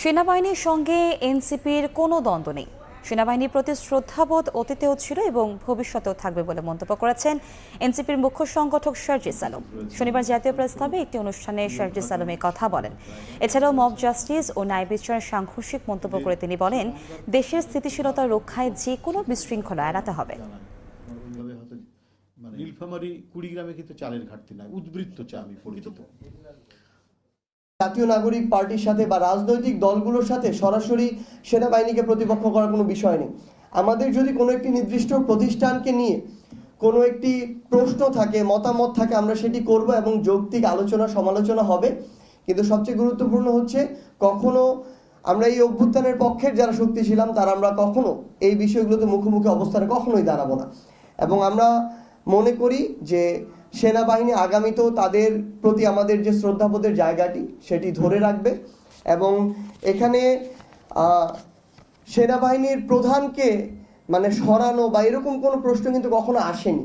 সেনাবাহিনীর সঙ্গে এনসিপির কোনো দ্বন্দ্ব নেই। সেনাবাহিনীর প্রতি শ্রদ্ধাবোধ অতীতেও ছিল এবং ভবিষ্যতেও থাকবে বলে মন্তব্য করেছেন এনসিপির মুখ্য সংগঠক শারজিস আলম। শনিবার জাতীয় প্রেস ক্লাবে একটি অনুষ্ঠানে শারজিস আলম এই কথা বলেন। এছাড়াও মব জাস্টিস ও ন্যায় বিচারের সাংঘর্ষিক মন্তব্য করে তিনি বলেন, দেশের স্থিতিশীলতা রক্ষায় যে কোনো বিশৃঙ্খলা এড়াতে হবে। নীলফামারী কুড়িগ্রামে কিন্তু চালের ঘাটতি নাই, উদ্বৃত্ত চা আমি পরিচিত। জাতীয় নাগরিক পার্টির সাথে বা রাজনৈতিক দলগুলোর সাথে সরাসরি সেনাবাহিনীকে প্রতিপক্ষ করার কোনো বিষয় নেই। আমাদের যদি কোনো একটি নির্দিষ্ট প্রতিষ্ঠানকে নিয়ে কোনো একটি প্রশ্ন থাকে, মতামত থাকে, আমরা সেটি করব এবং যৌক্তিক আলোচনা সমালোচনা হবে। কিন্তু সবচেয়ে গুরুত্বপূর্ণ হচ্ছে, কখনো আমরা এই অভ্যুত্থানের পক্ষের যারা শক্তি ছিলাম তারা আমরা কখনো এই বিষয়গুলোতে মুখোমুখি অবস্থানে কখনোই দাঁড়াবো না। এবং আমরা মনে করি যে সেনাবাহিনী আগামীতেও তাদের প্রতি আমাদের যে শ্রদ্ধাবোধের জায়গাটি সেটি ধরে রাখবে। এবং এখানে সেনাবাহিনীর প্রধানকে সরানো বা এরকম কোনো প্রশ্ন কিন্তু কখনো আসেনি।